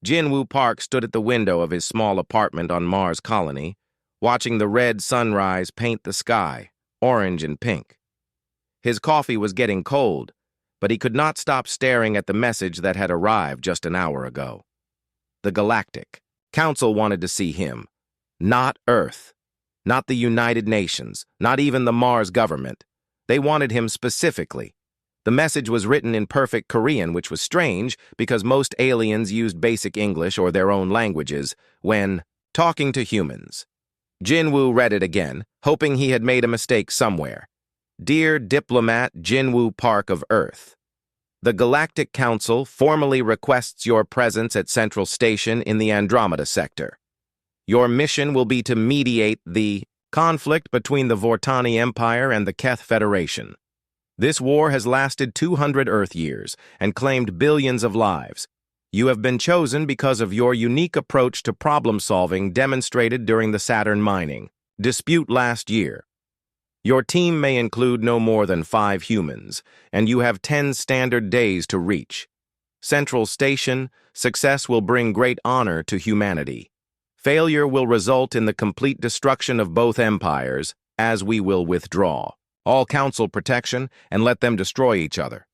Jin-Woo Park stood at the window of his small apartment on Mars Colony, watching the red sunrise paint the sky, orange and pink. His coffee was getting cold, but he could not stop staring at the message that had arrived just an hour ago. The Galactic Council wanted to see him, not Earth, not the United Nations, not even the Mars government. They wanted him specifically. The message was written in perfect Korean, which was strange because most aliens used basic English or their own languages when talking to humans. Jin-Woo read it again, hoping he had made a mistake somewhere. Dear Diplomat Jin-Woo Park of Earth, the Galactic Council formally requests your presence at Central Station in the Andromeda sector. Your mission will be to mediate the conflict between the Vortani Empire and the Keth Federation. This war has lasted 200 Earth years and claimed billions of lives. You have been chosen because of your unique approach to problem-solving demonstrated during the Saturn mining dispute last year. Your team may include no more than 5 humans, and you have 10 standard days to reach. Central Station, success will bring great honor to humanity. Failure will result in the complete destruction of both empires, as we will withdraw all council protection and let them destroy each other.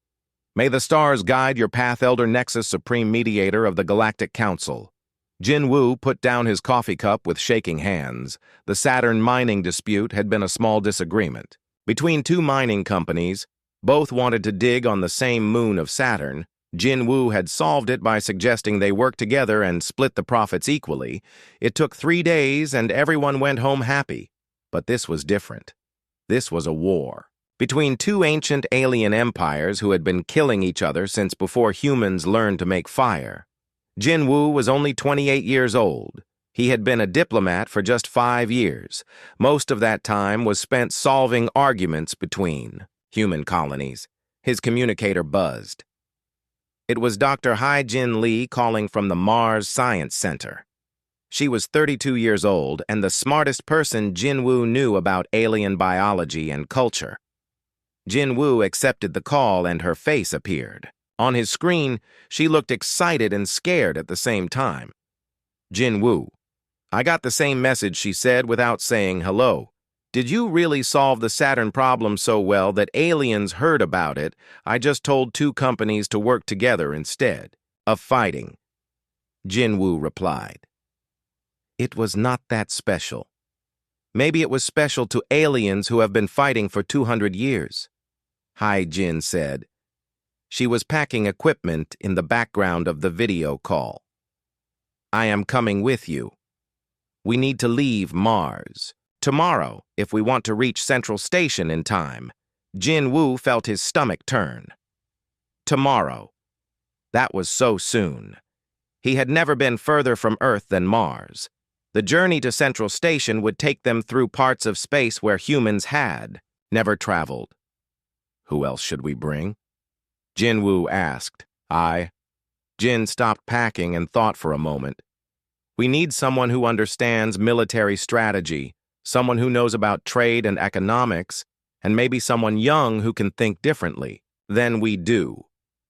May the stars guide your path, Elder Nexus, Supreme Mediator of the Galactic Council. Jin-Woo put down his coffee cup with shaking hands. The Saturn mining dispute had been a small disagreement between 2 mining companies. Both wanted to dig on the same moon of Saturn. Jin-Woo had solved it by suggesting they work together and split the profits equally. It took 3 days and everyone went home happy. But this was different. This was a war between 2 ancient alien empires who had been killing each other since before humans learned to make fire. Jin-Woo was only 28 years old. He had been a diplomat for just 5 years. Most of that time was spent solving arguments between human colonies. His communicator buzzed. It was Dr. Hai-Jin Lee calling from the Mars Science Center. She was 32 years old and the smartest person Jin-Woo knew about alien biology and culture. Jin-Woo accepted the call and her face appeared. On his screen, she looked excited and scared at the same time. Jin-Woo, I got the same message, she said without saying hello. Did you really solve the Saturn problem so well that aliens heard about it? I just told 2 companies to work together instead of fighting. Jin-Woo replied. It was not that special. Maybe it was special to aliens who have been fighting for 200 years. Hai-Jin said. She was packing equipment in the background of the video call. I am coming with you. We need to leave Mars tomorrow if we want to reach Central Station in time. Jin-Woo felt his stomach turn. Tomorrow. That was so soon. He had never been further from Earth than Mars. The journey to Central Station would take them through parts of space where humans had never traveled. Who else should we bring? Jin-Woo asked. Jin stopped packing and thought for a moment. We need someone who understands military strategy, someone who knows about trade and economics, and maybe someone young who can think differently than we do.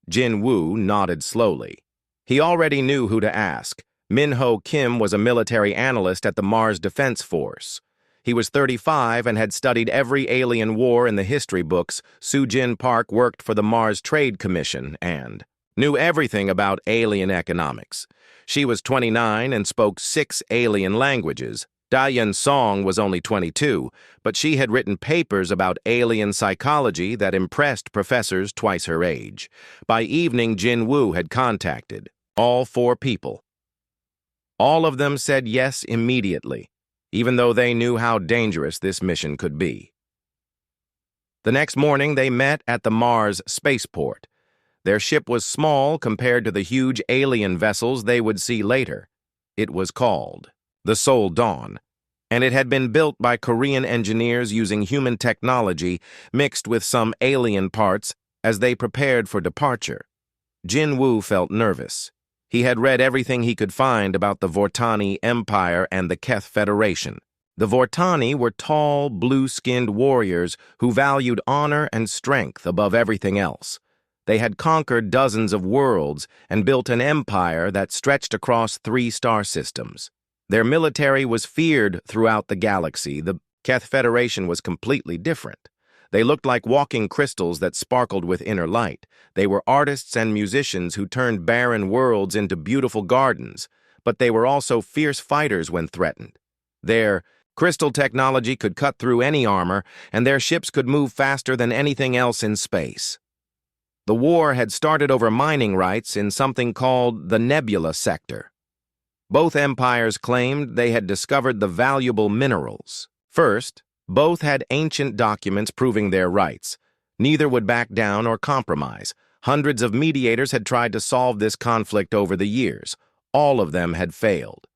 Jin-Woo nodded slowly. He already knew who to ask. Min-Ho Kim was a military analyst at the Mars Defense Force. He was 35 and had studied every alien war in the history books. Soo-Jin Park worked for the Mars Trade Commission and knew everything about alien economics. She was 29 and spoke 6 alien languages. Da-Yun Song was only 22, but she had written papers about alien psychology that impressed professors twice her age. By evening, Jin-Woo had contacted all 4 people. All of them said yes immediately, even though they knew how dangerous this mission could be. The next morning, they met at the Mars spaceport. Their ship was small compared to the huge alien vessels they would see later. It was called the Seoul Dawn, and it had been built by Korean engineers using human technology mixed with some alien parts as they prepared for departure. Jin-Woo felt nervous. He had read everything he could find about the Vortani Empire and the Keth Federation. The Vortani were tall, blue-skinned warriors who valued honor and strength above everything else. They had conquered dozens of worlds and built an empire that stretched across 3 star systems. Their military was feared throughout the galaxy. The Keth Federation was completely different. They looked like walking crystals that sparkled with inner light. They were artists and musicians who turned barren worlds into beautiful gardens, but they were also fierce fighters when threatened. Their crystal technology could cut through any armor, and their ships could move faster than anything else in space. The war had started over mining rights in something called the Nebula Sector. Both empires claimed they had discovered the valuable minerals. First, both had ancient documents proving their rights. Neither would back down or compromise. Hundreds of mediators had tried to solve this conflict over the years. All of them had failed.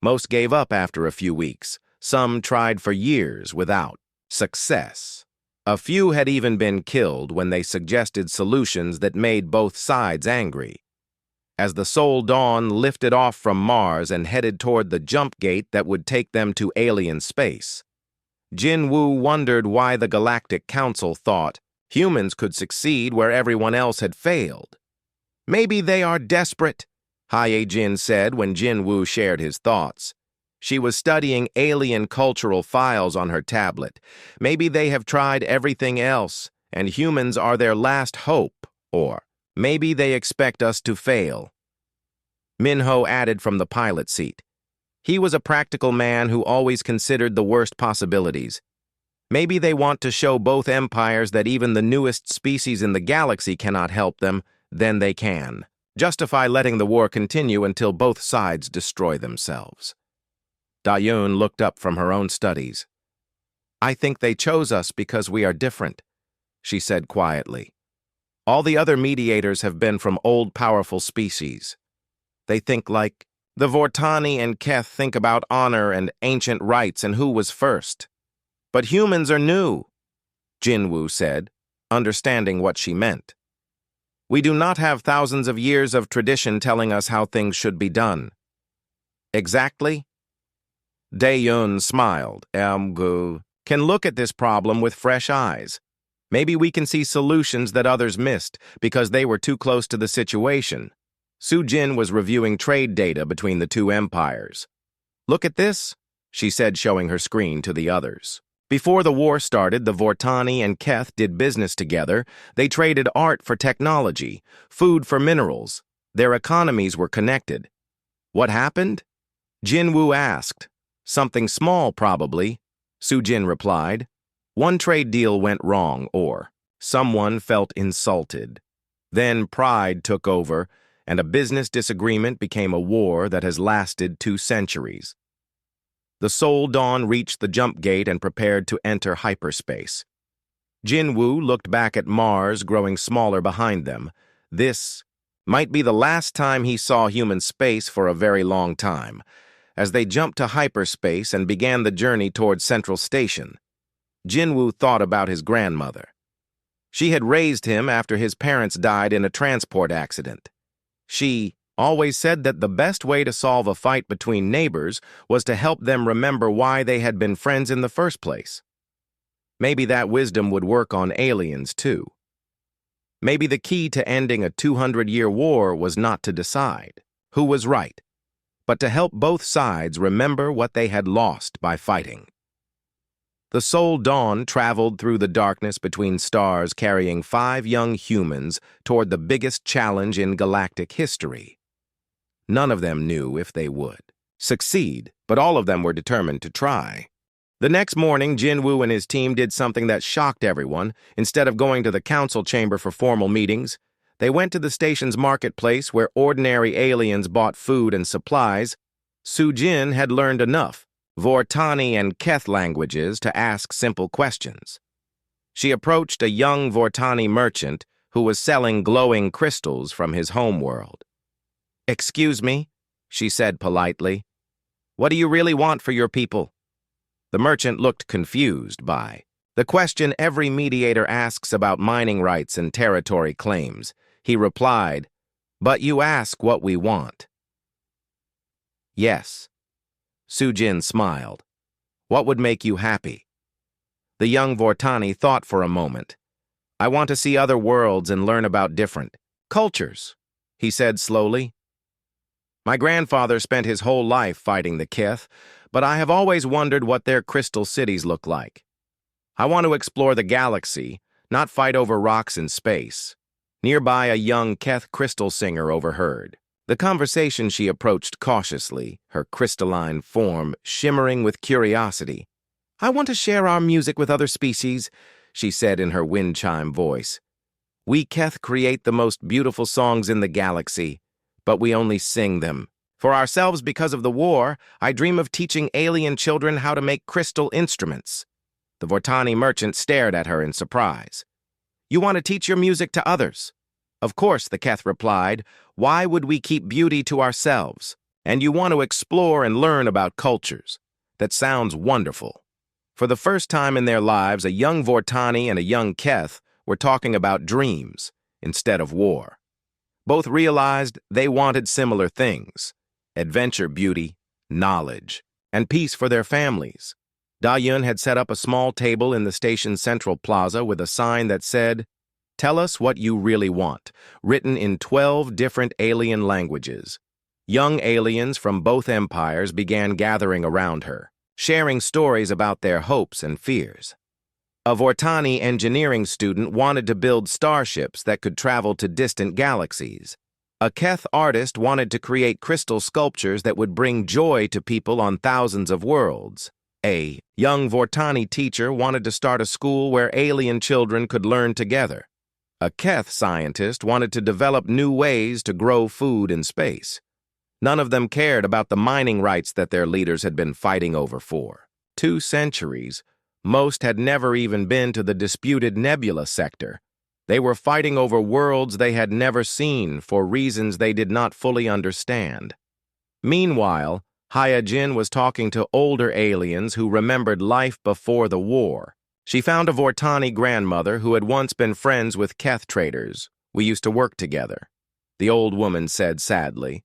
Most gave up after a few weeks. Some tried for years without success. A few had even been killed when they suggested solutions that made both sides angry. As the Sol Dawn lifted off from Mars and headed toward the jump gate that would take them to alien space, Jin Woo wondered why the Galactic Council thought humans could succeed where everyone else had failed. "Maybe they are desperate," Haye Jin said when Jin Woo shared his thoughts. She was studying alien cultural files on her tablet. "Maybe they have tried everything else, and humans are their last hope, or maybe they expect us to fail." Minho added from the pilot seat. He was a practical man who always considered the worst possibilities. "Maybe they want to show both empires that even the newest species in the galaxy cannot help them, then they can. Justify letting the war continue until both sides destroy themselves." Dayun looked up from her own studies. "I think they chose us because we are different," she said quietly. "All the other mediators have been from old powerful species. They think like the Vortani and Keth think about honor and ancient rights and who was first. But humans are new," Jinwoo said, understanding what she meant. "We do not have thousands of years of tradition telling us how things should be done." "Exactly?" Dae-yun smiled. Can look at this problem with fresh eyes. Maybe we can see solutions that others missed because they were too close to the situation." Su-jin was reviewing trade data between the two empires. "Look at this," she said, showing her screen to the others. Before the war started, the Vortani and Keth did business together. They traded art for technology, food for minerals. Their economies were connected. What happened? Jinwoo asked. "Something small, probably," Su-jin replied. "One trade deal went wrong, or someone felt insulted. Then pride took over, and a business disagreement became a war that has lasted 2 centuries. The Sol Dawn reached the jump gate and prepared to enter hyperspace. Jinwoo looked back at Mars growing smaller behind them. This might be the last time he saw human space for a very long time. As they jumped to hyperspace and began the journey towards Central Station, Jinwoo thought about his grandmother. She had raised him after his parents died in a transport accident. She always said that the best way to solve a fight between neighbors was to help them remember why they had been friends in the first place. Maybe that wisdom would work on aliens, too. Maybe the key to ending a 200-year war was not to decide who was right, but to help both sides remember what they had lost by fighting. The Sol Dawn traveled through the darkness between stars carrying 5 young humans toward the biggest challenge in galactic history. None of them knew if they would succeed, but all of them were determined to try. The next morning, Jinwoo and his team did something that shocked everyone. Instead of going to the council chamber for formal meetings, they went to the station's marketplace where ordinary aliens bought food and supplies. Su-jin had learned enough Vortani and Keth languages to ask simple questions. She approached a young Vortani merchant who was selling glowing crystals from his homeworld. "Excuse me," she said politely. "What do you really want for your people?" The merchant looked confused by the question every mediator asks about mining rights and territory claims. He replied, "But you ask what we want." "Yes." Su-jin smiled. "What would make you happy?" The young Vortani thought for a moment. I want to see other worlds and learn about different cultures, he said slowly. My grandfather spent his whole life fighting the Kith, but I have always wondered what their crystal cities look like. I want to explore the galaxy, not fight over rocks in space. Nearby, a young Keth crystal singer overheard. The conversation she approached cautiously, her crystalline form shimmering with curiosity. I want to share our music with other species, she said in her wind chime voice. We Keth create the most beautiful songs in the galaxy, but we only sing them. For ourselves, because of the war, I dream of teaching alien children how to make crystal instruments. The Vortani merchant stared at her in surprise. You want to teach your music to others? Of course, the Keth replied. Why would we keep beauty to ourselves? And you want to explore and learn about cultures. That sounds wonderful. For the first time in their lives, a young Vortani and a young Keth were talking about dreams instead of war. Both realized they wanted similar things: adventure, beauty, knowledge, and peace for their families. Da-Yun had set up a small table in the station's central plaza with a sign that said, Tell us what you really want, written in 12 different alien languages. Young aliens from both empires began gathering around her, sharing stories about their hopes and fears. A Vortani engineering student wanted to build starships that could travel to distant galaxies. A Keth artist wanted to create crystal sculptures that would bring joy to people on thousands of worlds. A young Vortani teacher wanted to start a school where alien children could learn together. A Keth scientist wanted to develop new ways to grow food in space. None of them cared about the mining rights that their leaders had been fighting over for 2 centuries. Most had never even been to the disputed nebula sector. They were fighting over worlds they had never seen for reasons they did not fully understand. Meanwhile, Hyajin was talking to older aliens who remembered life before the war. She found a Vortani grandmother who had once been friends with Keth traders. We used to work together, the old woman said sadly.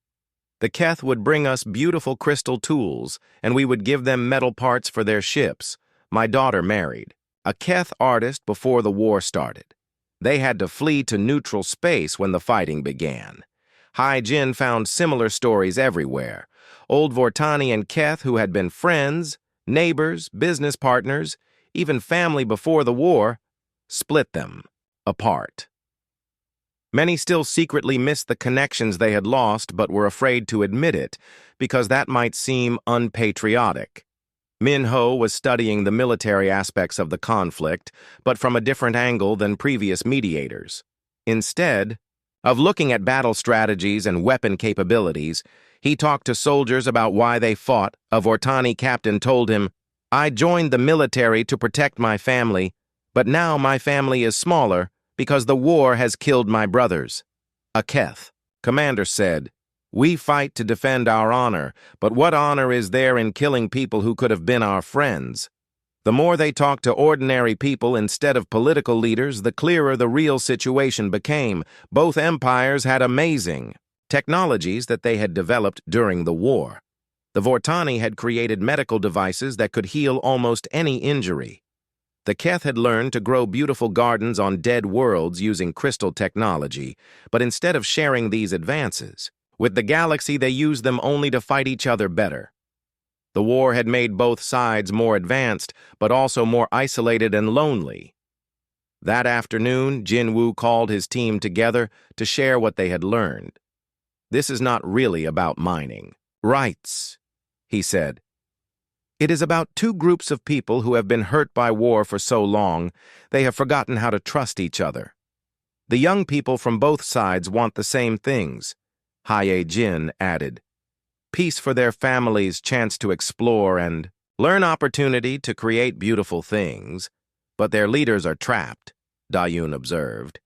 The Keth would bring us beautiful crystal tools, and we would give them metal parts for their ships. My daughter married a Keth artist before the war started. They had to flee to neutral space when the fighting began. Hyajin found similar stories everywhere. Old Vortani and Keth who had been friends, neighbors, business partners, even family before the war, split them apart. Many still secretly missed the connections they had lost but were afraid to admit it because that might seem unpatriotic. Min-Ho was studying the military aspects of the conflict, but from a different angle than previous mediators. Instead of looking at battle strategies and weapon capabilities, he talked to soldiers about why they fought. A Vortani captain told him, I joined the military to protect my family, but now my family is smaller because the war has killed my brothers. A Keth commander said, We fight to defend our honor, but what honor is there in killing people who could have been our friends? The more they talked to ordinary people instead of political leaders, the clearer the real situation became. Both empires had amazing technologies that they had developed during the war. The Vortani had created medical devices that could heal almost any injury. The Keth had learned to grow beautiful gardens on dead worlds using crystal technology, but instead of sharing these advances, with the galaxy they used them only to fight each other better. The war had made both sides more advanced, but also more isolated and lonely. That afternoon, Jinwoo called his team together to share what they had learned. This is not really about mining rights, he said. It is about 2 groups of people who have been hurt by war for so long, they have forgotten how to trust each other. The young people from both sides want the same things, Hyajin added. Peace for their families, chance to explore and learn, opportunity to create beautiful things. But their leaders are trapped, Da-Yun observed.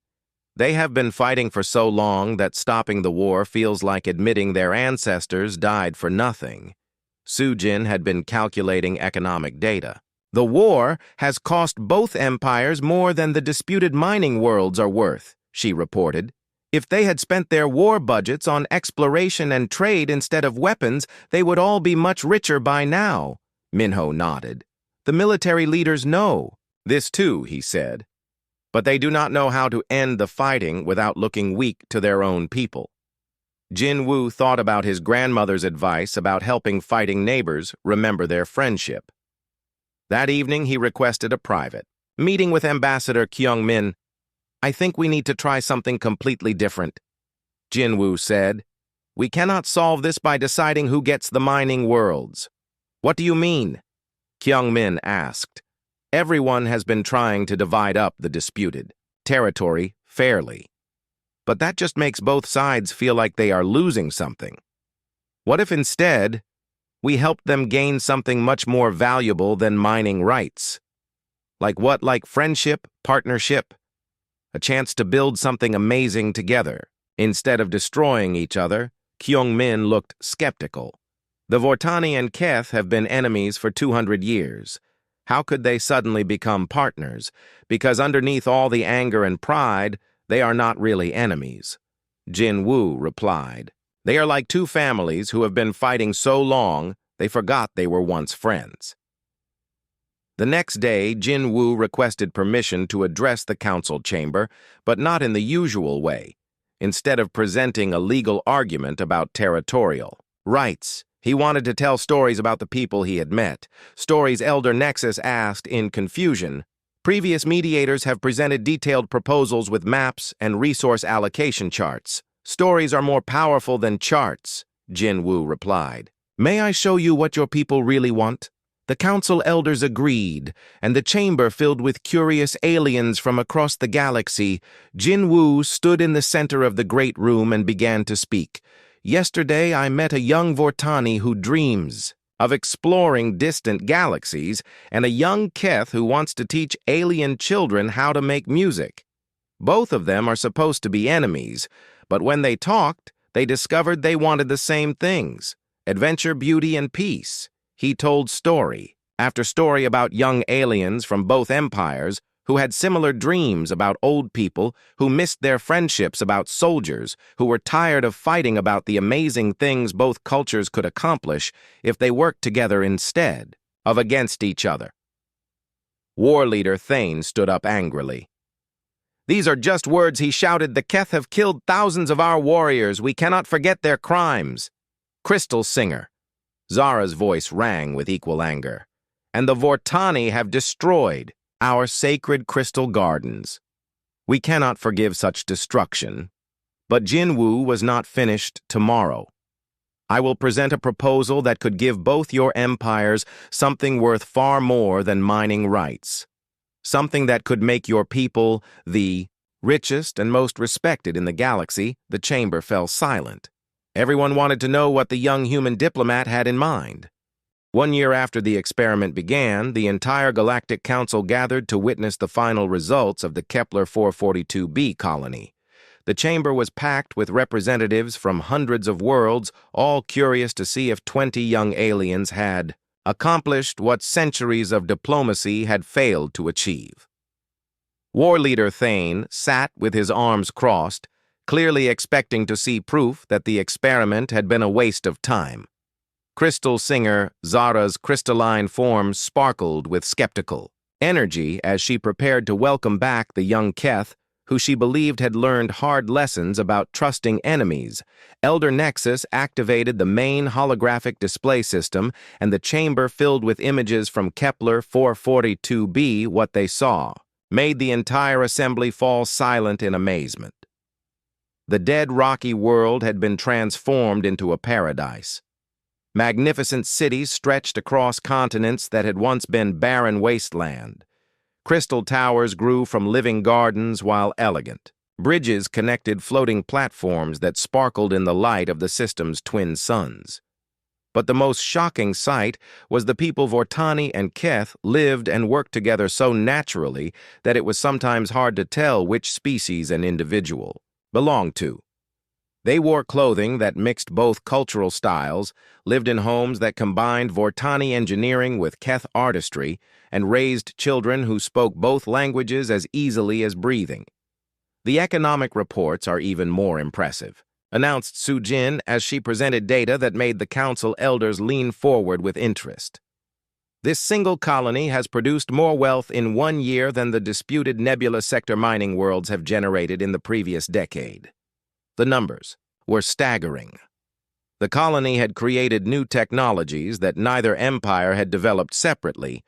They have been fighting for so long that stopping the war feels like admitting their ancestors died for nothing. Sujin had been calculating economic data. The war has cost both empires more than the disputed mining worlds are worth, she reported. If they had spent their war budgets on exploration and trade instead of weapons, they would all be much richer by now, Min-Ho nodded. The military leaders know this too, he said. but they do not know how to end the fighting without looking weak to their own people. Jin Woo thought about his grandmother's advice about helping fighting neighbors remember their friendship. That evening, he requested a private meeting with Ambassador Kyung-min. "I think we need to try something completely different," Jin Woo said. "We cannot solve this by deciding who gets the mining worlds." "What do you mean?" Kyung-min asked. "Everyone has been trying to divide up the disputed territory fairly. But that just makes both sides feel like they are losing something. What if instead we helped them gain something much more valuable than mining rights? Like what? Like friendship, partnership, a chance to build something amazing together. Instead of destroying each other, Kyung-min looked skeptical. The Vortani and Keth have been enemies for 200 years. How could they suddenly become partners? Because underneath all the anger and pride, they are not really enemies. Jin Woo replied. They are like two families who have been fighting so long, they forgot they were once friends. The next day, Jin Woo requested permission to address the council chamber, but not in the usual way. Instead of presenting a legal argument about territorial rights, he wanted to tell stories about the people he had met, stories Elder Nexus asked in confusion. Previous mediators have presented detailed proposals with maps and resource allocation charts. Stories are more powerful than charts, Jin Woo replied. May I show you what your people really want? The council elders agreed, and the chamber filled with curious aliens from across the galaxy. Jin Woo stood in the center of the great room and began to speak. Yesterday I met a young Vortani who dreams of exploring distant galaxies, and a young Keth who wants to teach alien children how to make music. Both of them are supposed to be enemies, but when they talked, they discovered they wanted the same things: adventure, beauty, and peace. He told story after story about young aliens from both empires who had similar dreams about old people, who missed their friendships about soldiers, who were tired of fighting about the amazing things both cultures could accomplish if they worked together instead of against each other. War leader Thane stood up angrily. These are just words, he shouted. The Keth have killed thousands of our warriors. We cannot forget their crimes. Crystal Singer. Zara's voice rang with equal anger. And the Vortani have destroyed our sacred crystal gardens. We cannot forgive such destruction. But Jin Woo was not finished tomorrow. I will present a proposal that could give both your empires something worth far more than mining rights. Something that could make your people the richest and most respected in the galaxy. The chamber fell silent. Everyone wanted to know what the young human diplomat had in mind. 1 year after the experiment began, the entire Galactic Council gathered to witness the final results of the Kepler 442b colony. The chamber was packed with representatives from hundreds of worlds, all curious to see if 20 young aliens had accomplished what centuries of diplomacy had failed to achieve. War leader Thane sat with his arms crossed, clearly expecting to see proof that the experiment had been a waste of time. Crystal Singer, Zara's crystalline form, sparkled with skeptical energy as she prepared to welcome back the young Keth, who she believed had learned hard lessons about trusting enemies. Elder Nexus activated the main holographic display system, and the chamber filled with images from Kepler 442b. What they saw made the entire assembly fall silent in amazement. The dead rocky world had been transformed into a paradise. Magnificent cities stretched across continents that had once been barren wasteland. Crystal towers grew from living gardens while elegant. Bridges connected floating platforms that sparkled in the light of the system's twin suns. But the most shocking sight was the people Vortani and Keth lived and worked together so naturally that it was sometimes hard to tell which species an individual belonged to. They wore clothing that mixed both cultural styles, lived in homes that combined Vortani engineering with Keth artistry, and raised children who spoke both languages as easily as breathing. The economic reports are even more impressive, announced Su Jin as she presented data that made the council elders lean forward with interest. This single colony has produced more wealth in 1 year than the disputed nebula sector mining worlds have generated in the previous decade. The numbers were staggering. The colony had created new technologies that neither empire had developed separately.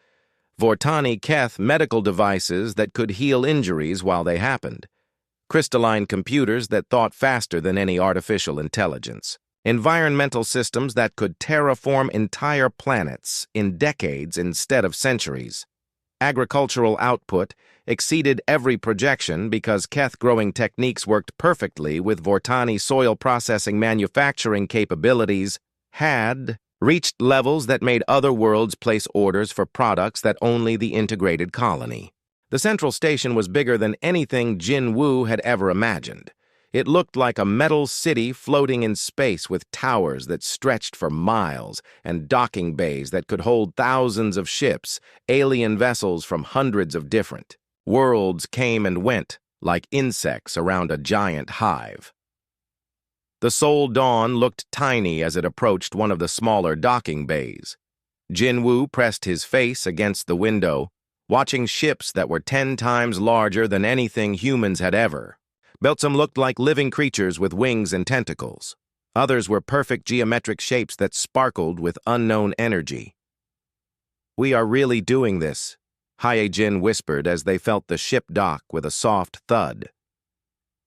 Vortani Keth medical devices that could heal injuries while they happened. Crystalline computers that thought faster than any artificial intelligence. Environmental systems that could terraform entire planets in decades instead of centuries. Agricultural output exceeded every projection because Keth growing techniques worked perfectly with Vortani soil processing manufacturing capabilities had reached levels that made other worlds place orders for products that only the integrated colony. The central station was bigger than anything Jin Woo had ever imagined. It looked like a metal city floating in space with towers that stretched for miles and docking bays that could hold thousands of ships, alien vessels from hundreds of different worlds came and went like insects around a giant hive. The Sol Dawn looked tiny as it approached one of the smaller docking bays. Jin Woo pressed his face against the window, watching ships that were 10 times larger than anything humans had ever. Some looked like living creatures with wings and tentacles. Others were perfect geometric shapes that sparkled with unknown energy. "We are really doing this," Hae-jin whispered as they felt the ship dock with a soft thud.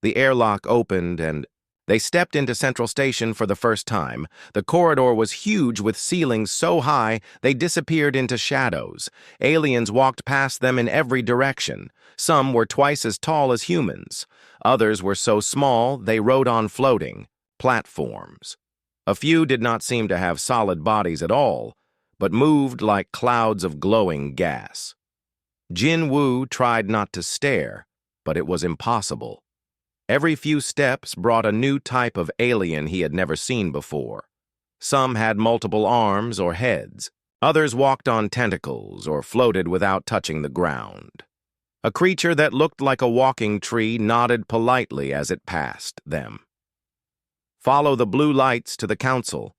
The airlock opened and they stepped into Central Station for the first time. The corridor was huge with ceilings so high they disappeared into shadows. Aliens walked past them in every direction. Some were twice as tall as humans. Others were so small they rode on floating platforms. A few did not seem to have solid bodies at all, but moved like clouds of glowing gas. Jin Woo tried not to stare, but it was impossible. Every few steps brought a new type of alien he had never seen before. Some had multiple arms or heads. Others walked on tentacles or floated without touching the ground. A creature that looked like a walking tree nodded politely as it passed them. "Follow the blue lights to the council."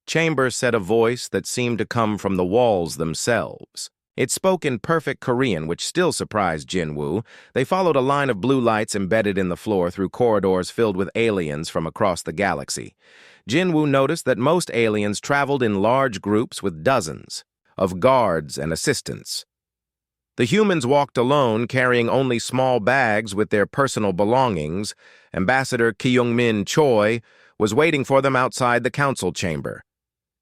Chamber said a voice that seemed to come from the walls themselves. It spoke in perfect Korean, which still surprised Jin Woo. They followed a line of blue lights embedded in the floor through corridors filled with aliens from across the galaxy. Jin Woo noticed that most aliens traveled in large groups with dozens of guards and assistants. The humans walked alone, carrying only small bags with their personal belongings. Ambassador Kyung-min Choi was waiting for them outside the council chamber.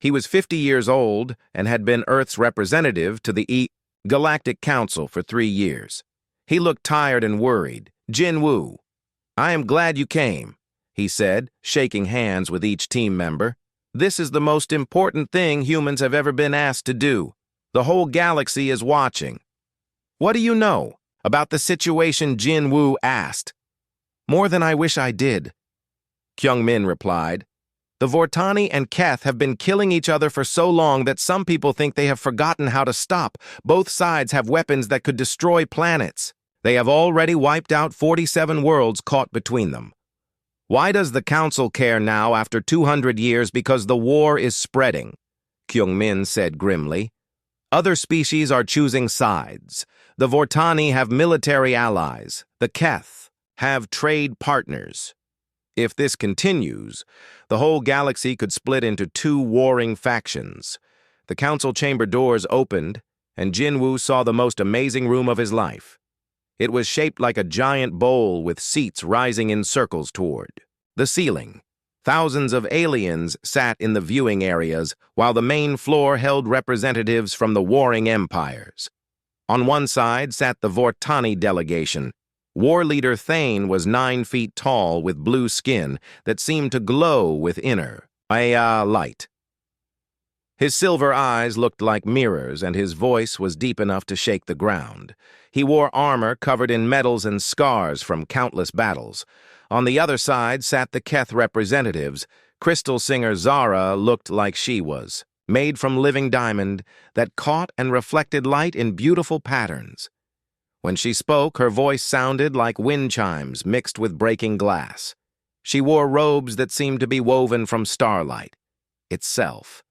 He was 50 years old and had been Earth's representative to the Galactic Council for 3 years. He looked tired and worried. "Jin Woo, I am glad you came," he said, shaking hands with each team member. "This is the most important thing humans have ever been asked to do. The whole galaxy is watching." "What do you know about the situation?" Jin Woo asked. "More than I wish I did," Kyung-min replied. "The Vortani and Keth have been killing each other for so long that some people think they have forgotten how to stop. Both sides have weapons that could destroy planets. They have already wiped out 47 worlds caught between them. Why does the Council care now after 200 years? Because the war is spreading," Kyung-min said grimly. "Other species are choosing sides. The Vortani have military allies. The Keth have trade partners. If this continues, the whole galaxy could split into 2 warring factions." The council chamber doors opened, and Jin Woo saw the most amazing room of his life. It was shaped like a giant bowl with seats rising in circles toward the ceiling. Thousands of aliens sat in the viewing areas, while the main floor held representatives from the warring empires. On one side sat the Vortani delegation. War leader Thane was 9 feet tall with blue skin that seemed to glow with inner light. His silver eyes looked like mirrors, and his voice was deep enough to shake the ground. He wore armor covered in medals and scars from countless battles. On the other side sat the Keth representatives. Crystal singer Zara looked like she was made from living diamond that caught and reflected light in beautiful patterns. When she spoke, her voice sounded like wind chimes mixed with breaking glass. She wore robes that seemed to be woven from starlight itself.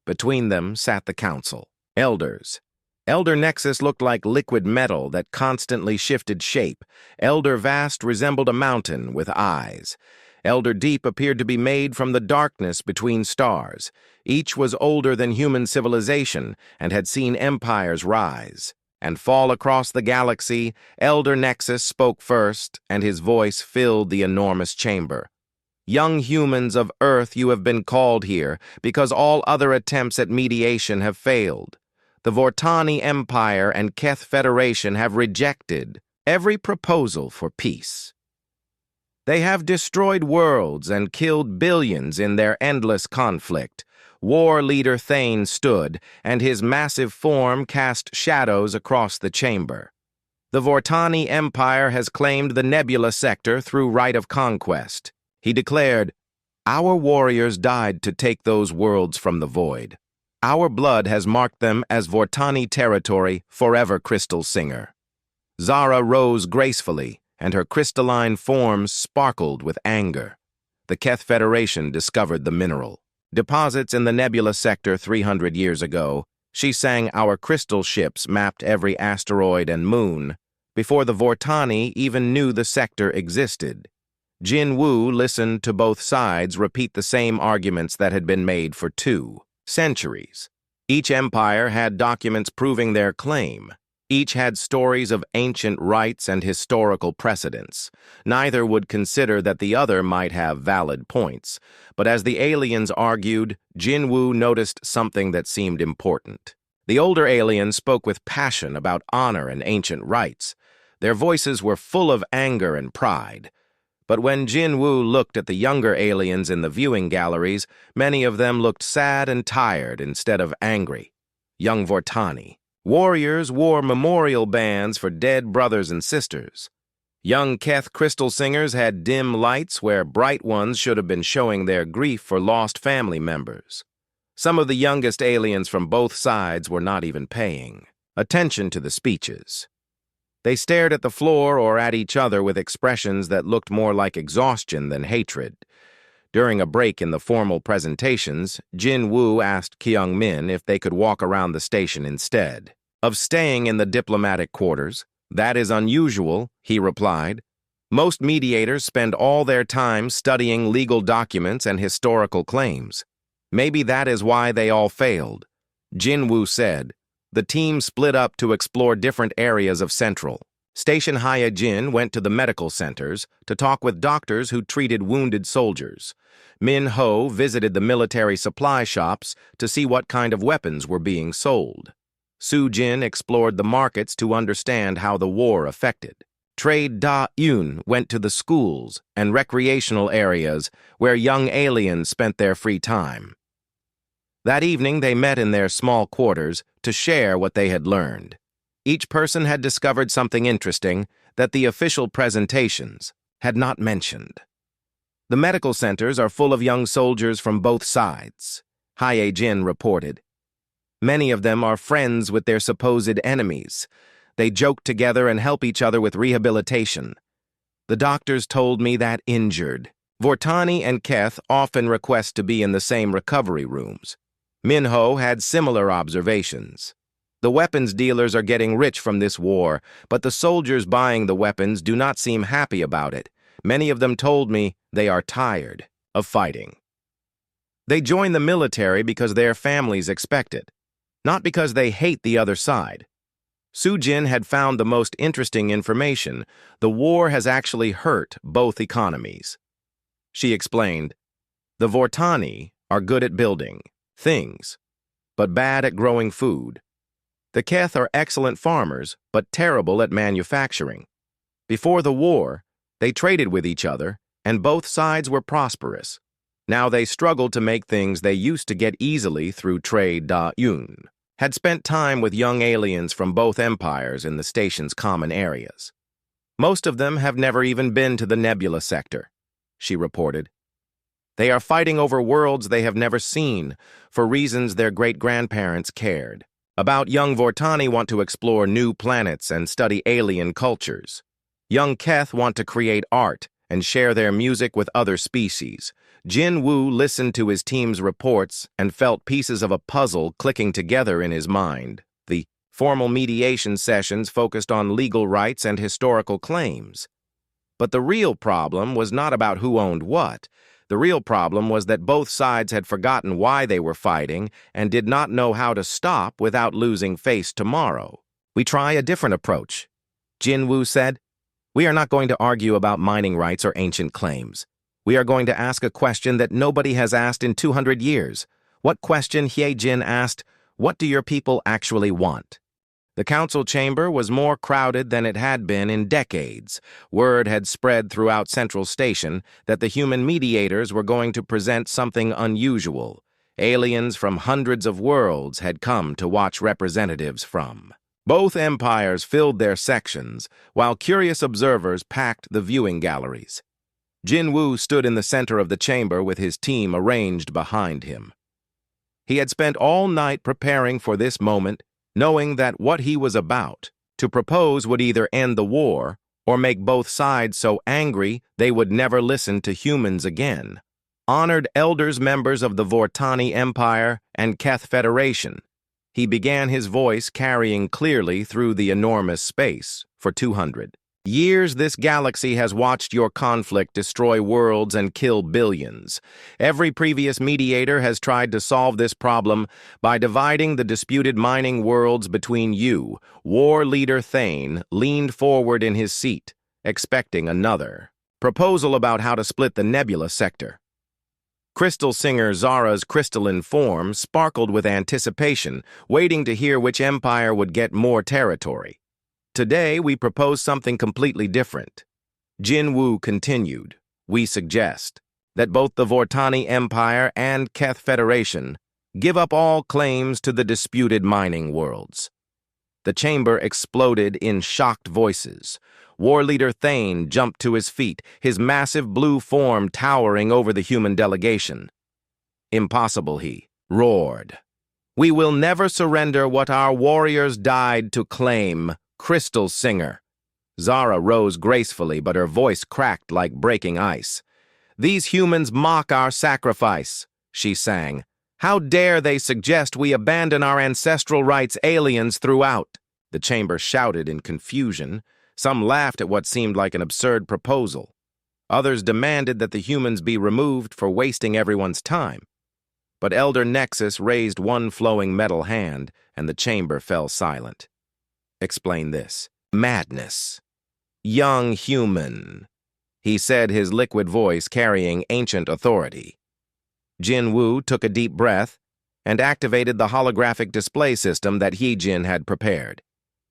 Between them sat the council. Elders. Elder Nexus looked like liquid metal that constantly shifted shape. Elder Vast resembled a mountain with eyes. Elder Deep appeared to be made from the darkness between stars. Each was older than human civilization and had seen empires rise and fall across the galaxy. Elder Nexus spoke first, and his voice filled the enormous chamber. Young humans of Earth, you have been called here because all other attempts at mediation have failed. The Vortani Empire and Keth Federation have rejected every proposal for peace. They have destroyed worlds and killed billions in their endless conflict. War leader Thane stood, and his massive form cast shadows across the chamber. The Vortani Empire has claimed the Nebula Sector through right of conquest. He declared, "Our warriors died to take those worlds from the void. Our blood has marked them as Vortani territory forever, Crystal Singer." Zara rose gracefully, and her crystalline form sparkled with anger. The Keth Federation discovered the mineral. Deposits in the Nebula Sector 300 years ago. She sang our crystal ships mapped every asteroid and moon, before the Vortani even knew the sector existed. Jin Wu listened to both sides repeat the same arguments that had been made for 2 centuries. Each empire had documents proving their claim. Each had stories of ancient rites and historical precedents. Neither would consider that the other might have valid points, but as the aliens argued, Jin Wu noticed something that seemed important. The older aliens spoke with passion about honor and ancient rites. Their voices were full of anger and pride. But when Jin Wu looked at the younger aliens in the viewing galleries, many of them looked sad and tired instead of angry. Young Vortani. Warriors wore memorial bands for dead brothers and sisters. Young Keth crystal singers had dim lights where bright ones should have been showing their grief for lost family members. Some of the youngest aliens from both sides were not even paying attention to the speeches. They stared at the floor or at each other with expressions that looked more like exhaustion than hatred. During a break in the formal presentations, Jin Wu asked Kyung Min if they could walk around the station instead of staying in the diplomatic quarters. "That is unusual," he replied. "Most mediators spend all their time studying legal documents and historical claims. Maybe that is why they all failed." Jin Wu said. The team split up to explore different areas of Central. Station Haya Jin went to the medical centers to talk with doctors who treated wounded soldiers. Min Ho visited the military supply shops to see what kind of weapons were being sold. Su Jin explored the markets to understand how the war affected. Trade Da Yun went to the schools and recreational areas where young aliens spent their free time. That evening, they met in their small quarters to share what they had learned. Each person had discovered something interesting that the official presentations had not mentioned. The medical centers are full of young soldiers from both sides, Haye Jin reported. Many of them are friends with their supposed enemies. They joke together and help each other with rehabilitation. The doctors told me that injured. Vortani and Keth often request to be in the same recovery rooms. Minho had similar observations. The weapons dealers are getting rich from this war, but the soldiers buying the weapons do not seem happy about it. Many of them told me they are tired of fighting. They join the military because their families expect it, not because they hate the other side. Su Jin had found the most interesting information. The war has actually hurt both economies. She explained, "The Vortani are good at building things, but bad at growing food. The Keth are excellent farmers, but terrible at manufacturing. Before the war, they traded with each other, and both sides were prosperous. Now they struggle to make things they used to get easily through trade." Da Yun had spent time with young aliens from both empires in the station's common areas. Most of them have never even been to the Nebula Sector, she reported. They are fighting over worlds they have never seen, for reasons their great-grandparents cared. About young Vortani want to explore new planets and study alien cultures. Young Keth want to create art and share their music with other species. Jin Woo listened to his team's reports and felt pieces of a puzzle clicking together in his mind. The formal mediation sessions focused on legal rights and historical claims. But the real problem was not about who owned what. The real problem was that both sides had forgotten why they were fighting and did not know how to stop without losing face tomorrow. "We try a different approach," Jin Woo said. "We are not going to argue about mining rights or ancient claims. We are going to ask a question that nobody has asked in 200 years. What question Hye Jin asked, what do your people actually want?" The council chamber was more crowded than it had been in decades. Word had spread throughout Central Station that the human mediators were going to present something unusual. Aliens from hundreds of worlds had come to watch representatives from both empires filled their sections, while curious observers packed the viewing galleries. Jin Woo stood in the center of the chamber with his team arranged behind him. He had spent all night preparing for this moment, knowing that what he was about to propose would either end the war or make both sides so angry they would never listen to humans again. Honored elders members of the Vortani Empire and Keth Federation, he began, his voice carrying clearly through the enormous space. "For 200 years, this galaxy has watched your conflict destroy worlds and kill billions. Every previous mediator has tried to solve this problem by dividing the disputed mining worlds between you." War leader Thane leaned forward in his seat, expecting another proposal about how to split the nebula sector. Crystal Singer Zara's crystalline form sparkled with anticipation, waiting to hear which empire would get more territory. "Today, we propose something completely different." Jin Woo continued. "We suggest that both the Vortani Empire and Keth Federation give up all claims to the disputed mining worlds." The chamber exploded in shocked voices. War leader Thane jumped to his feet, his massive blue form towering over the human delegation. "Impossible," he roared. "We will never surrender what our warriors died to claim." "Crystal Singer." Zara rose gracefully, but her voice cracked like breaking ice. "These humans mock our sacrifice," she sang. "How dare they suggest we abandon our ancestral rights?" Aliens throughout the chamber shouted in confusion. Some laughed at what seemed like an absurd proposal. Others demanded that the humans be removed for wasting everyone's time. But Elder Nexus raised one flowing metal hand, and the chamber fell silent. "Explain this." "Madness. Young human," he said, his liquid voice carrying ancient authority. Jin Woo took a deep breath and activated the holographic display system that Hye Jin had prepared.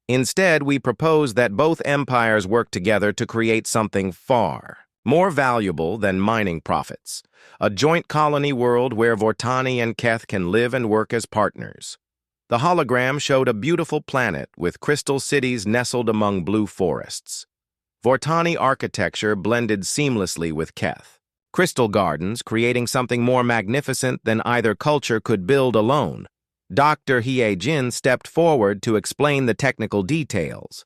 "Instead, we propose that both empires work together to create something far more valuable than mining profits. A joint colony world where Vortani and Keth can live and work as partners." The hologram showed a beautiful planet with crystal cities nestled among blue forests. Vortani architecture blended seamlessly with Keth. Crystal gardens creating something more magnificent than either culture could build alone. Dr. Hye Jin stepped forward to explain the technical details.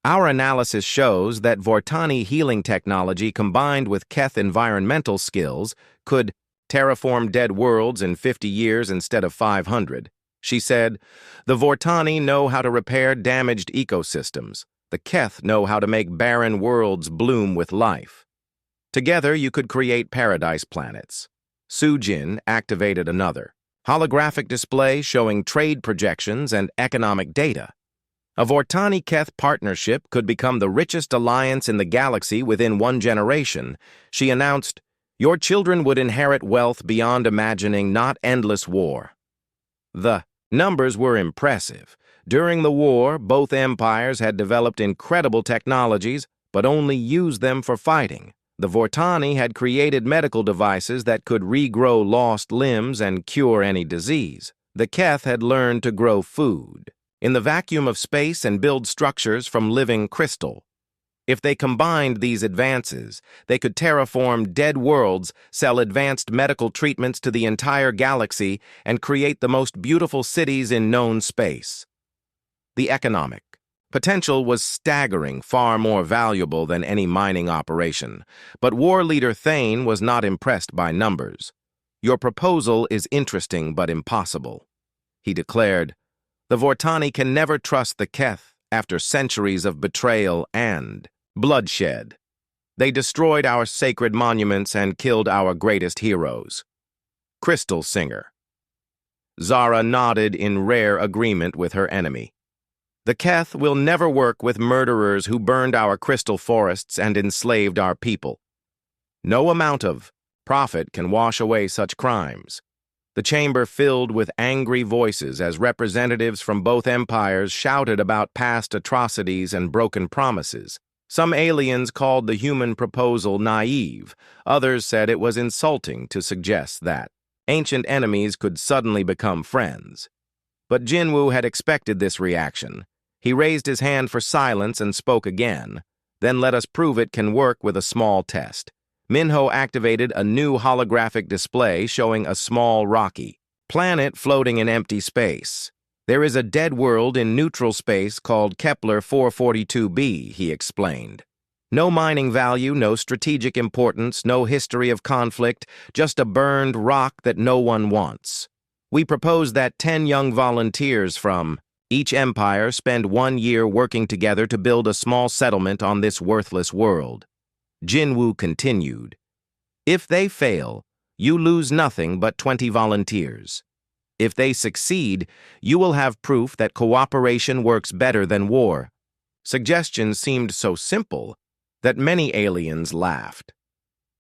"Our analysis shows that Vortani healing technology combined with Keth environmental skills could terraform dead worlds in 50 years instead of 500. She said, "The Vortani know how to repair damaged ecosystems. The Keth know how to make barren worlds bloom with life. Together, you could create paradise planets." Sujin activated another holographic display showing trade projections and economic data. A Vortani-Keth partnership could become the richest alliance in the galaxy within one generation. She announced, "Your children would inherit wealth beyond imagining, not endless war." The numbers were impressive. During the war, both empires had developed incredible technologies, but only used them for fighting. The Vortani had created medical devices that could regrow lost limbs and cure any disease. The Keth had learned to grow food in the vacuum of space and build structures from living crystal. If they combined these advances, they could terraform dead worlds, sell advanced medical treatments to the entire galaxy, and create the most beautiful cities in known space. The economic Potential was staggering, far more valuable than any mining operation. But war leader Thane was not impressed by numbers. "Your proposal is interesting but impossible," he declared. "The Vortani can never trust the Keth after centuries of betrayal and bloodshed. They destroyed our sacred monuments and killed our greatest heroes." Crystal Singer. Zara nodded in rare agreement with her enemy. "The Keth will never work with murderers who burned our crystal forests and enslaved our people. No amount of profit can wash away such crimes." The chamber filled with angry voices as representatives from both empires shouted about past atrocities and broken promises. Some aliens called the human proposal naive. Others said it was insulting to suggest that ancient enemies could suddenly become friends. But Jinwoo had expected this reaction. He raised his hand for silence and spoke again. "Then let us prove it can work with a small test." Minho activated a new holographic display showing a small rocky planet floating in empty space. "There is a dead world in neutral space called Kepler 442b, he explained. "No mining value, no strategic importance, no history of conflict, just a burned rock that no one wants. We propose that 10 young volunteers from each empire spend 1 year working together to build a small settlement on this worthless world." Jinwoo continued. "If they fail, you lose nothing but 20 volunteers. If they succeed, you will have proof that cooperation works better than war." Suggestions seemed so simple that many aliens laughed.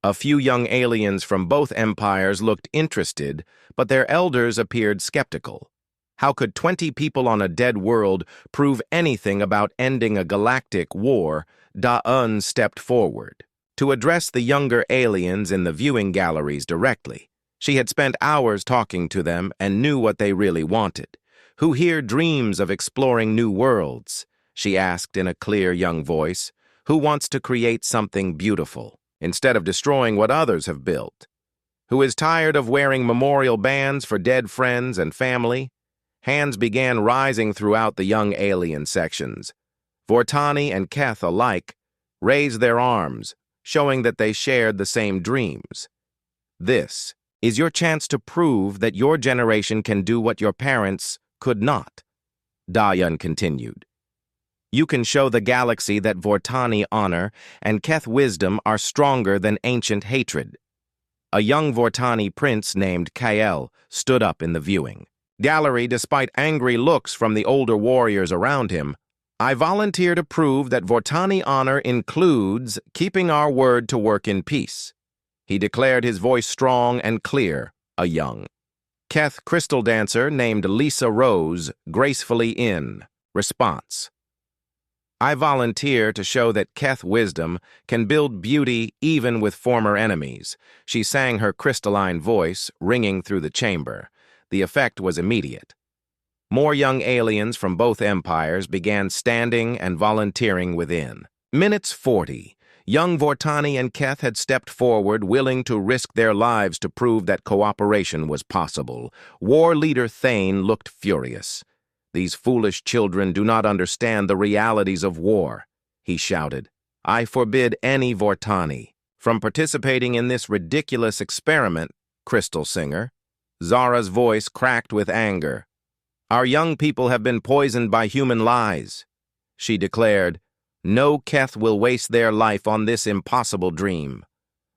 A few young aliens from both empires looked interested, but their elders appeared skeptical. How could 20 people on a dead world prove anything about ending a galactic war? Da-Un stepped forward to address the younger aliens in the viewing galleries directly. She had spent hours talking to them and knew what they really wanted. "Who here dreams of exploring new worlds?" she asked in a clear young voice. "Who wants to create something beautiful instead of destroying what others have built? Who is tired of wearing memorial bands for dead friends and family?" Hands began rising throughout the young alien sections. Vortani and Keth alike raised their arms, showing that they shared the same dreams. "This is your chance to prove that your generation can do what your parents could not," Da-Un continued. "You can show the galaxy that Vortani honor and Keth wisdom are stronger than ancient hatred." A young Vortani prince named Kael stood up in the viewing gallery despite angry looks from the older warriors around him. "I volunteer to prove that Vortani honor includes keeping our word to work in peace." He declared, his voice strong and clear. A young Keth crystal dancer named Lisa Rose gracefully in response. "I volunteer to show that Keth wisdom can build beauty even with former enemies." She sang, her crystalline voice ringing through the chamber. The effect was immediate. More young aliens from both empires began standing and volunteering within. Minutes 40. Young Vortani and Keth had stepped forward, willing to risk their lives to prove that cooperation was possible. War leader Thane looked furious. "These foolish children do not understand the realities of war," he shouted. "I forbid any Vortani from participating in this ridiculous experiment." Crystal Singer. Zara's voice cracked with anger. "Our young people have been poisoned by human lies," she declared. "No Keth will waste their life on this impossible dream."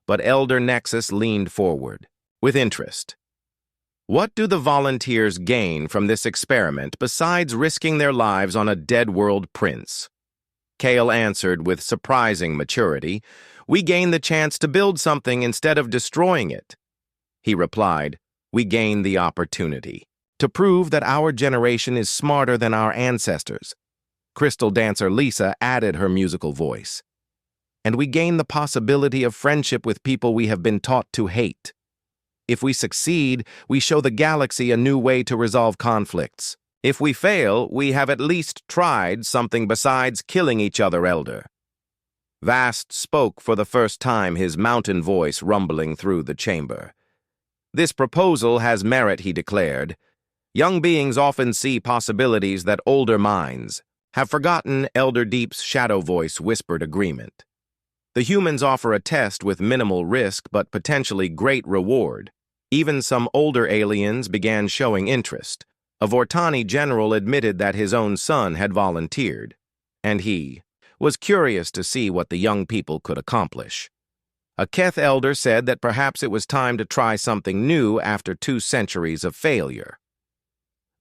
But Elder Nexus leaned forward with interest. "What do the volunteers gain from this experiment besides risking their lives on a dead world prince?" Kale answered with surprising maturity. "We gain the chance to build something instead of destroying it." He replied, "We gain the opportunity to prove that our generation is smarter than our ancestors." Crystal dancer Lisa added her musical voice. "And we gain the possibility of friendship with people we have been taught to hate. If we succeed, we show the galaxy a new way to resolve conflicts. If we fail, we have at least tried something besides killing each other, Elder." Vast spoke for the first time, his mountain voice rumbling through the chamber. "This proposal has merit," he declared. "Young beings often see possibilities that older minds have forgotten, Elder Deep's shadow voice whispered agreement. The humans offer a test with minimal risk but potentially great reward. Even some older aliens began showing interest. A Vortani general admitted that his own son had volunteered, and he was curious to see what the young people could accomplish. A Keth elder said that perhaps it was time to try something new after 2 centuries of failure.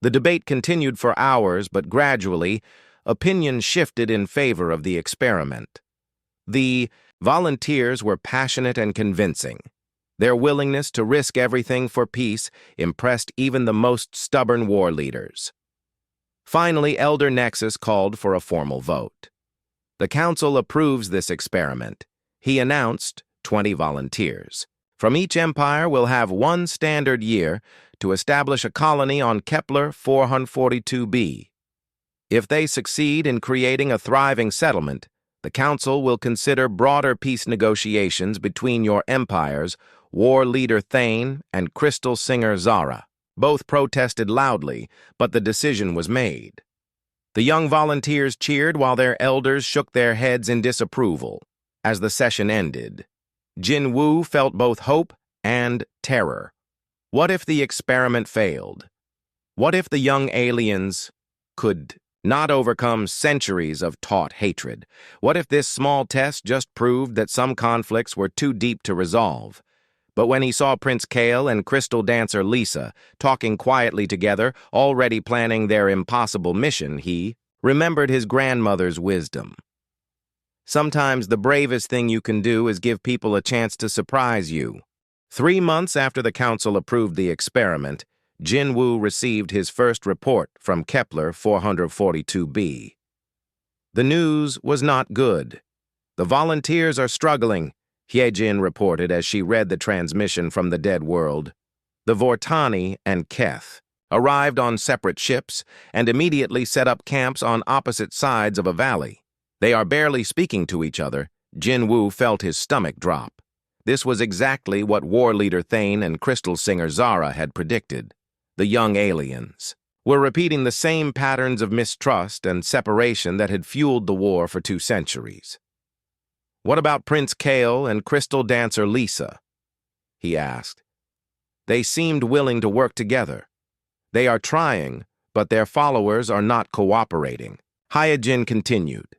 The debate continued for hours, but gradually, opinion shifted in favor of the experiment. The volunteers were passionate and convincing. Their willingness to risk everything for peace impressed even the most stubborn war leaders. Finally, Elder Nexus called for a formal vote. The council approves this experiment. He announced 20 volunteers. From each empire will have 1 standard year to establish a colony on Kepler 442b. If they succeed in creating a thriving settlement, the council will consider broader peace negotiations between your empires, war leader Thane and crystal singer Zara. Both protested loudly, but the decision was made. The young volunteers cheered while their elders shook their heads in disapproval. As the session ended, Jin Wu felt both hope and terror. What if the experiment failed? What if the young aliens could not overcome centuries of taught hatred? What if this small test just proved that some conflicts were too deep to resolve? But when he saw Prince Kale and crystal dancer Lisa talking quietly together, already planning their impossible mission, he remembered his grandmother's wisdom. Sometimes the bravest thing you can do is give people a chance to surprise you. 3 months after the council approved the experiment, Jin Wu received his first report from Kepler 442b. The news was not good. The volunteers are struggling, Hyejin reported as she read the transmission from the dead world. The Vortani and Keth arrived on separate ships and immediately set up camps on opposite sides of a valley. They are barely speaking to each other. Jin Wu felt his stomach drop. This was exactly what war leader Thane and crystal singer Zara had predicted. The young aliens were repeating the same patterns of mistrust and separation that had fueled the war for 2 centuries. What about Prince Kale and crystal dancer Lisa? He asked. They seemed willing to work together. They are trying, but their followers are not cooperating. Hyejin continued.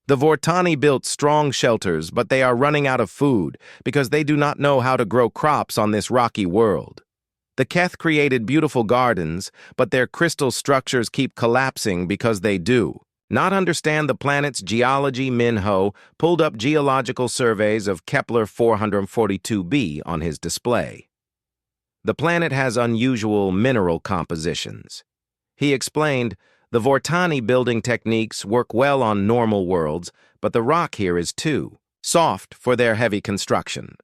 The Vortani built strong shelters, but they are running out of food because they do not know how to grow crops on this rocky world. The Keth created beautiful gardens, but their crystal structures keep collapsing because they do not understand the planet's geology. Minho pulled up geological surveys of Kepler 442b on his display. The planet has unusual mineral compositions. He explained, the Vortani building techniques work well on normal worlds, but the rock here is too soft for their heavy construction.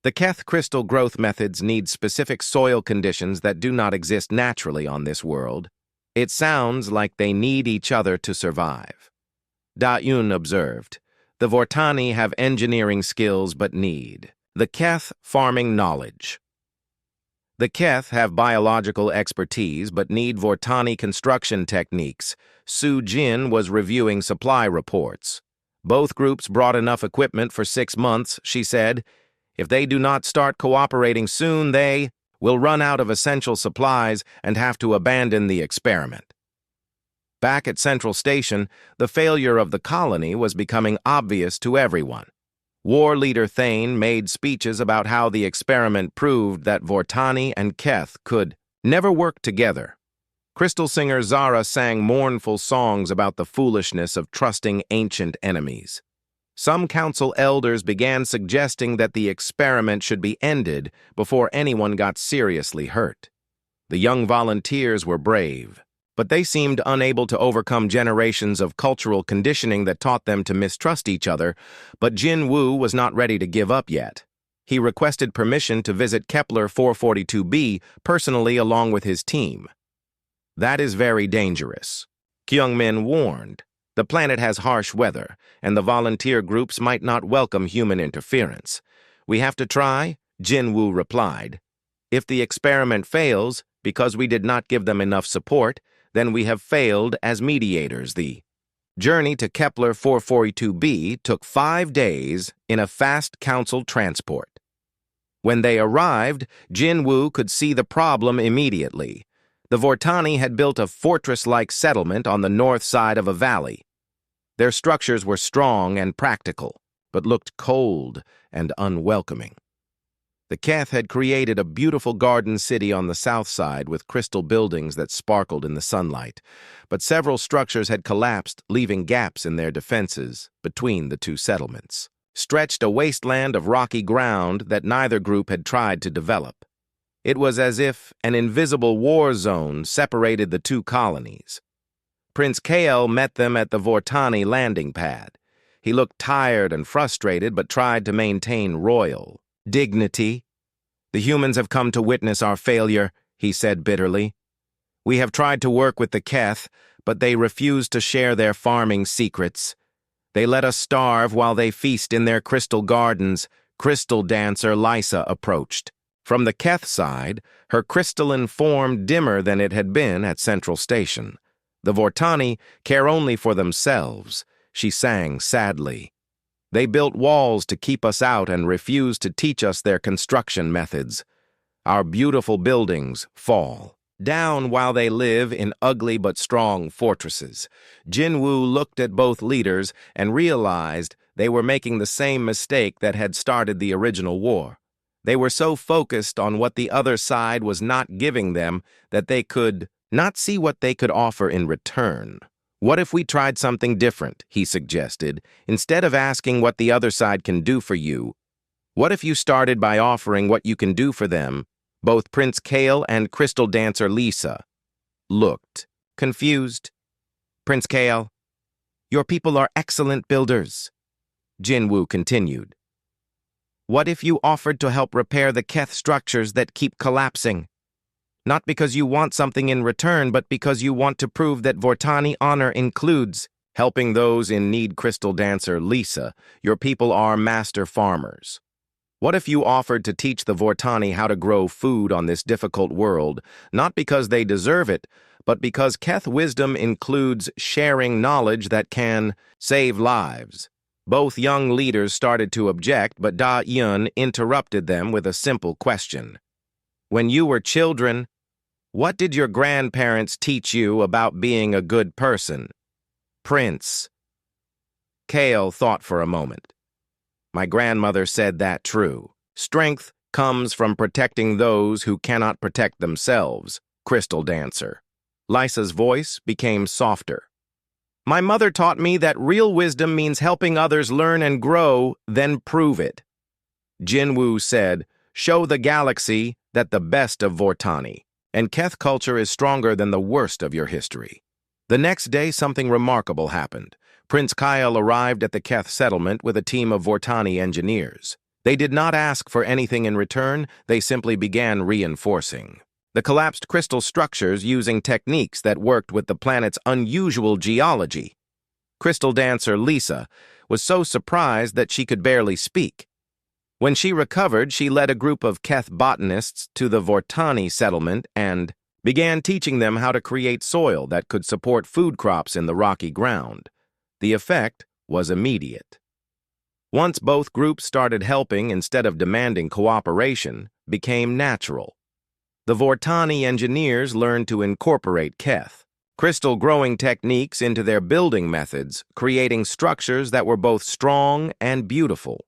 The Keth crystal growth methods need specific soil conditions that do not exist naturally on this world. It sounds like they need each other to survive. Da Yun observed, the Vortani have engineering skills but need the Keth farming knowledge. The Keth have biological expertise but need Vortani construction techniques. Su Jin was reviewing supply reports. Both groups brought enough equipment for 6 months, she said. If they do not start cooperating soon, they will run out of essential supplies and have to abandon the experiment. Back at Central Station, the failure of the colony was becoming obvious to everyone. War leader Thane made speeches about how the experiment proved that Vortani and Keth could never work together. Crystal singer Zara sang mournful songs about the foolishness of trusting ancient enemies. Some council elders began suggesting that the experiment should be ended before anyone got seriously hurt. The young volunteers were brave, but they seemed unable to overcome generations of cultural conditioning that taught them to mistrust each other. But Jin Wu was not ready to give up yet. He requested permission to visit Kepler 442b personally along with his team. That is very dangerous, Kyungmin warned. The planet has harsh weather, and the volunteer groups might not welcome human interference. We have to try, Jin Wu replied. If the experiment fails, because we did not give them enough support, then we have failed as mediators. The journey to Kepler 442b took 5 days in a fast council transport. When they arrived, Jinwoo could see the problem immediately. The Vortani had built a fortress-like settlement on the north side of a valley. Their structures were strong and practical, but looked cold and unwelcoming. The Keth had created a beautiful garden city on the south side with crystal buildings that sparkled in the sunlight, but several structures had collapsed, leaving gaps in their defenses between the two settlements. Stretched a wasteland of rocky ground that neither group had tried to develop. It was as if an invisible war zone separated the two colonies. Prince Kael met them at the Vortani landing pad. He looked tired and frustrated, but tried to maintain royal dignity. "The humans have come to witness our failure," he said bitterly. "We have tried to work with the Keth, but they refuse to share their farming secrets. They let us starve while they feast in their crystal gardens." Crystal dancer Lysa approached. From the Keth side, her crystalline form dimmer than it had been at Central Station. "The Vortani care only for themselves," she sang sadly. "They built walls to keep us out and refuse to teach us their construction methods. Our beautiful buildings fall down while they live in ugly but strong fortresses." Jinwoo looked at both leaders and realized they were making the same mistake that had started the original war. They were so focused on what the other side was not giving them that they could not see what they could offer in return. "What if we tried something different?" he suggested. "Instead of asking what the other side can do for you, what if you started by offering what you can do for them?" Both Prince Kael and crystal dancer Lysa looked confused. "Prince Kael, your people are excellent builders," Jinwoo continued. "What if you offered to help repair the Keth structures that keep collapsing? Not because you want something in return, but because you want to prove that Vortani honor includes helping those in need." Crystal dancer Lysa, "Your people are master farmers. What if you offered to teach the Vortani how to grow food on this difficult world, not because they deserve it, but because Keth wisdom includes sharing knowledge that can save lives?" Both young leaders started to object, but Da-Yun interrupted them with a simple question. "When you were children, what did your grandparents teach you about being a good person?" Prince Kael thought for a moment. "My grandmother said that true. Strength comes from protecting those who cannot protect themselves." Crystal dancer Lysa's voice became softer. "My mother taught me that real wisdom means helping others learn and grow, then prove it." Jinwoo said, "Show the galaxy that the best of Vortani and Keth culture is stronger than the worst of your history." The next day, something remarkable happened. Prince Kael arrived at the Keth settlement with a team of Vortani engineers. They did not ask for anything in return, they simply began reinforcing the collapsed crystal structures using techniques that worked with the planet's unusual geology. Crystal dancer Lysa was so surprised that she could barely speak. When she recovered, she led a group of Keth botanists to the Vortani settlement and began teaching them how to create soil that could support food crops in the rocky ground. The effect was immediate. Once both groups started helping instead of demanding cooperation, became natural. The Vortani engineers learned to incorporate Keth crystal growing techniques into their building methods, creating structures that were both strong and beautiful.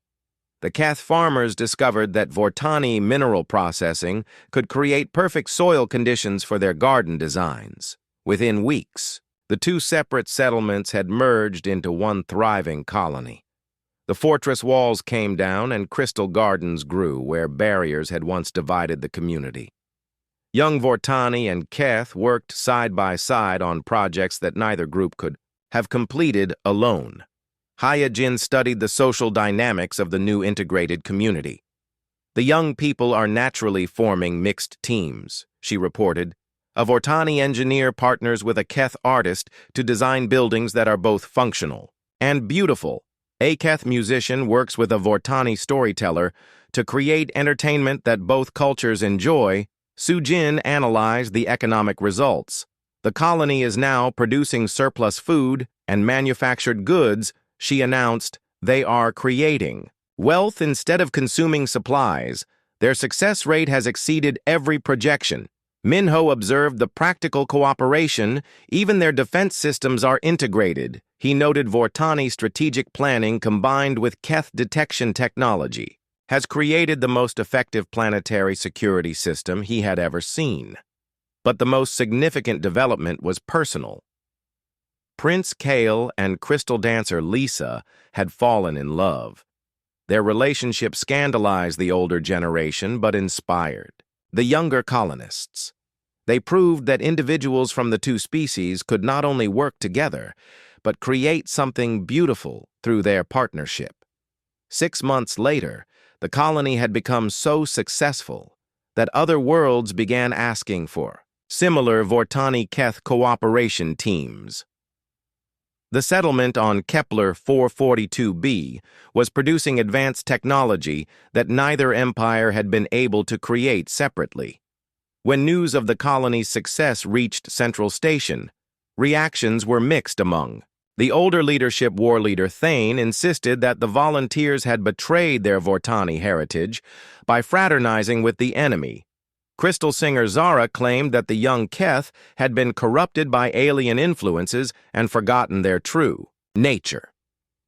The Keth farmers discovered that Vortani mineral processing could create perfect soil conditions for their garden designs. Within weeks, the two separate settlements had merged into one thriving colony. The fortress walls came down and crystal gardens grew where barriers had once divided the community. Young Vortani and Keth worked side by side on projects that neither group could have completed alone. Hyojin studied the social dynamics of the new integrated community. "The young people are naturally forming mixed teams," she reported. "A Vortani engineer partners with a Keth artist to design buildings that are both functional and beautiful. A Keth musician works with a Vortani storyteller to create entertainment that both cultures enjoy." Sujin analyzed the economic results. The colony is now producing surplus food and manufactured goods. She announced they are creating wealth instead of consuming supplies. Their success rate has exceeded every projection. Minho observed the practical cooperation. Even their defense systems are integrated. He noted Vortani's strategic planning combined with Keth detection technology has created the most effective planetary security system he had ever seen. But the most significant development was personal. Prince Kale and crystal dancer Lisa had fallen in love. Their relationship scandalized the older generation but inspired the younger colonists. They proved that individuals from the two species could not only work together, but create something beautiful through their partnership. 6 months later, the colony had become so successful that other worlds began asking for similar Vortani-Keth cooperation teams. The settlement on Kepler 442b was producing advanced technology that neither empire had been able to create separately. When news of the colony's success reached Central Station, reactions were mixed among. The older leadership war leader Thane insisted that the volunteers had betrayed their Vortani heritage by fraternizing with the enemy. Crystal singer Zara claimed that the young Keth had been corrupted by alien influences and forgotten their true nature.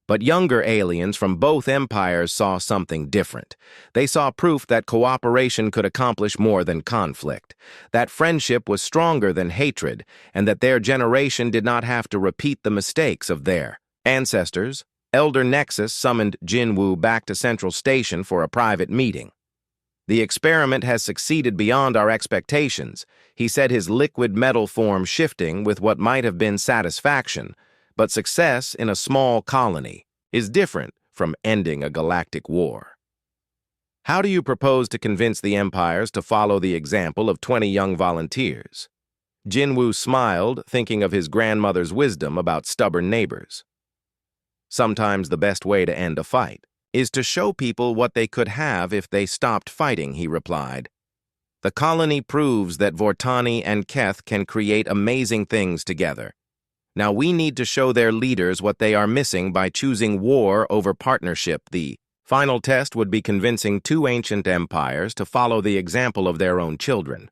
But younger aliens from both empires saw something different. They saw proof that cooperation could accomplish more than conflict, that friendship was stronger than hatred, and that their generation did not have to repeat the mistakes of their ancestors. Elder Nexus summoned Jinwoo back to Central Station for a private meeting. The experiment has succeeded beyond our expectations, he said, his liquid metal form shifting with what might have been satisfaction. But success in a small colony is different from ending a galactic war. How do you propose to convince the empires to follow the example of 20 young volunteers? Jinwoo smiled, thinking of his grandmother's wisdom about stubborn neighbors. Sometimes the best way to end a fight is to show people what they could have if they stopped fighting, he replied. The colony proves that Vortani and Keth can create amazing things together. Now we need to show their leaders what they are missing by choosing war over partnership. The final test would be convincing two ancient empires to follow the example of their own children.